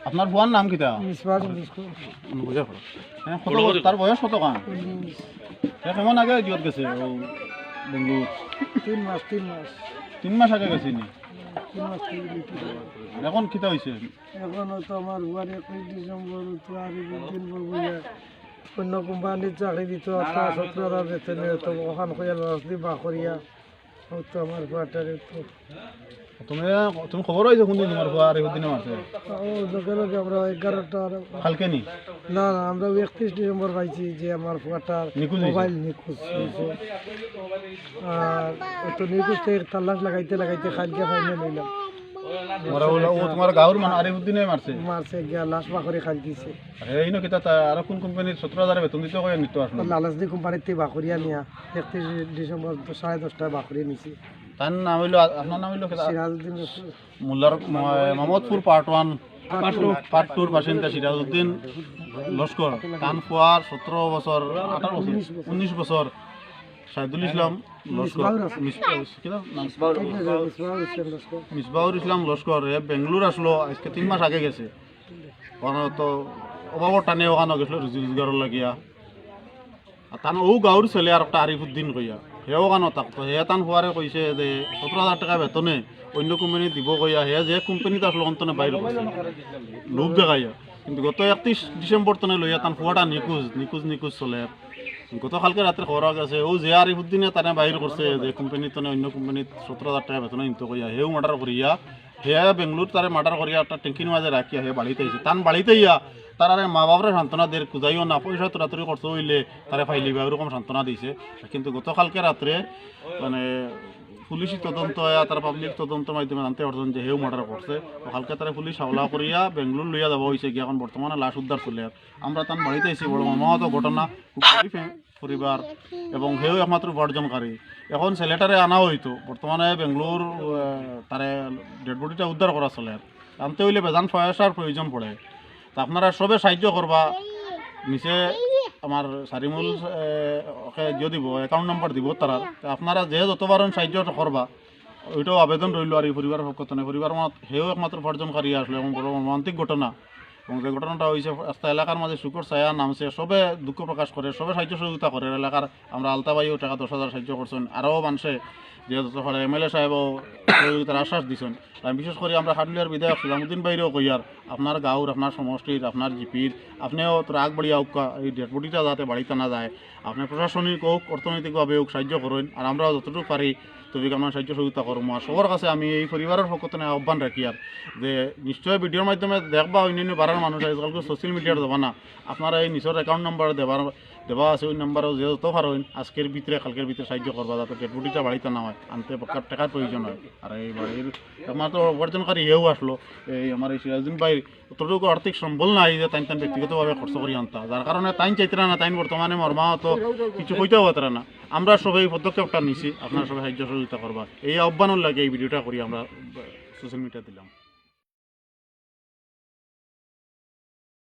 আপনার ফুয়ার নাম কিতা? তার বয়স কত কান? কেমন আগে জিয়ত গেছে ও বেঙ্গুর? 3 মাস আগে গেছে নি? এখন কিতা হয়েছে? এখন তো আমার বুয়ার 21 ডিসেম্বর তো আর দিন বলবো অন্য কোম্পানির চাকরি দিত 17,000 বেতনে তো ওখান কইয়া লসদি বা করিয়া তো আমার বুয়াটারে তো তুমি খবর হয়েছে কোনদিন তোমার ফুয়া আর দিনে মারছে? ও লগে আমরা 11টা কালকে নি? না না আমরা 31 ডিসেম্বর পাইছি যে আমার ফুয়াটার মোবাইল নিখোঁজ হয়েছে। আর ও তো নিখোঁজ থেকে তালাশ লাগাইতে লাগাইতে খালকে ফাইনে নিলাম তোমার গাঁর মানে আরিফুদ্দিনে মারছে গিয়া লাশ বা করে খাল দিছে। এই ন কিতা আর কোন কোম্পানির 17,000 বেতন দিতে কয় নিতে আসলো? লালাসদি কোম্পানিতে বাকরিয়া নিয়া 31 ডিসেম্বর 10:30টায় বাকরিয়া নিছি। তার নাম হইলো, আপনার নাম হইলো সিরাজউদ্দিন রসুল মোল্লার মোহাম্মদপুর পার্ট 1 পার্ট 2 বাসিন্দা সিরাজউদ্দিন লস্কর। তান ফুয়ার 17 বছর 18 বছর 19 বছর সাইদুল ইসলাম লস্কর, মিসবাহুর ইসলাম লস্কর এ বেঙ্গলোর আসলো আজকে 3 মাস আগে গেছে। ওখানে তো অভাবর টানে ওখানে গেছিল রোজগারের লাগিয়া। আর তান ও গাঁর ছেলে আর একটা আরিফুদ্দিন কইয়া সেও ওখানে থাকতো। হে তান ফুয়ারে কইছে যে 17,000 টাকা বেতনে অন্য কোম্পানি দিব কইয়া হে যে কোম্পানিতে আসলো অন্তনে বাইরে করছে লোক দেখাইয়া। কিন্তু গত 31 ডিসেম্বর তনে লইয়া তান ফুয়াটা নিখোঁজ চলে। গতকালকে রাত্রে খবর গেছে ও যে আরিফুদ্দিনে তানে বাইর করছে যে কোম্পানি তনে অন্য কোম্পানিত 17,000 টাকা বেতন নিতে কইয়া হেও মার্ডার করিয়া হে বেঙ্গলোর তারে মার্ডার করিয়া একটা ট্যাঙ্কির মাঝে রাখিয়া হে বাড়িতে আইছে। তান বাড়িতে ইয়া তার আরে মা বাবারে সান্ত্বনা দের কুজাইও না পয়সা তোরাতুরি খরচ হইলে তারে ফাইলিবা এরকম সান্ত্বনা দিছে। কিন্তু গতকালকে রাত্রে মানে পুলিশি তদন্ত তার পাবলিক তদন্তের মাধ্যমে জানতে পারছেন যে হেও মার্ডার করছে। কালকে তারা পুলিশ হাওলা করিয়া বেঙ্গলোর লইয়া যাওয়া হয়েছে গিয়ে এখন বর্তমানে লাশ উদ্ধার চলে। আমরা তার বাড়িতে এসেছি বড় মর্মাহত ঘটনা, খুব পরিবার এবং হেও একমাত্র উপার্জনকারী। এখন ছেলেটারে আনা হইতো বর্তমানে বেঙ্গলোর তারে ডেড বডিটা উদ্ধার করা চলে। আনতে হইলে বেজান পয়সার প্রয়োজন পড়ে। তা আপনারা সবে সাহায্য করবা। নিচে আমার সারিমুল ওকে জিও দিব অ্যাকাউন্ট নাম্বার দিব তারা। আপনারা যে যতবার সাহায্য করবা ওইটাও আবেদন রইল। আর এই পরিবারের পক্ষ থেকে পরিবার হেও একমাত্র উপার্জনকারী আসলে এবং বড় মর্মান্তিক ঘটনা। এবং যে ঘটনাটা হয়েছে রাস্তা এলাকার মাঝে শুকর ছায়া নামছে, সবে দুঃখ প্রকাশ করে, সবে সাহায্য সহযোগিতা করে। এলাকার আমরা আলতাবাইও টাকা 10,000 সাহায্য করছেন। আরও মানুষে যেহেতু MLA সাহেবও সহযোগিতার আশ্বাস দিচ্ছেন। আমি বিশেষ করে আমরা হাটলিয়ার বিধায়ক সুলামুদ্দিন বাইরেও কইয়ার আপনার গাঁর আপনার সমষ্টির আপনার জিপির আপনিও তো আগ বাড়িয়া হোক এই ডেড বডিটা যাতে বাড়িতে না যায় আপনি প্রশাসনিক হোক অর্থনৈতিকভাবে হোক সাহায্য করেন। আর আমরা যতটুকু পারি তবে আমরা সাহায্য সহযোগিতা করবো। আর সবার কাছে আমি এই পরিবারের পক্ষ থেকে আহ্বান রাখি আর যে নিশ্চয়ই ভিডিওর মাধ্যমে দেখবা অন্যান্য বাড়ার মানুষ আজকালকে সোশ্যাল মিডিয়ার দেবা না, আপনারা এই নিজের অ্যাকাউন্ট নাম্বার দেওয়া আছে ওই নাম্বারও যে যত পারেন আজকের ভিতরে কালকের ভিতরে সাহায্য করবা যাতে ডেড বডিটা বাড়িতে না হয়, আনতে টাকার প্রয়োজন হয়। আর এই বাড়ির একমাত্র উপার্জনকারী এও আসলো এই আমার এই সিরাজউদ্দিন ভাই অতটুকু আর্থিক সম্বল নাই যে তাই ব্যক্তিগতভাবে খরচ করি আনতা, যার কারণে তাই চাইতে না তাই বর্তমানে মর্মাহত কিছু কইতেও হতে না। আমরা সবাই পদক্ষেপটা নিছি, আপনারা সবাই সাহায্য সহযোগিতা করবা এই আহ্বানের লাগে এই ভিডিওটা করি আমরা সোশ্যাল মিডিয়া দিলাম।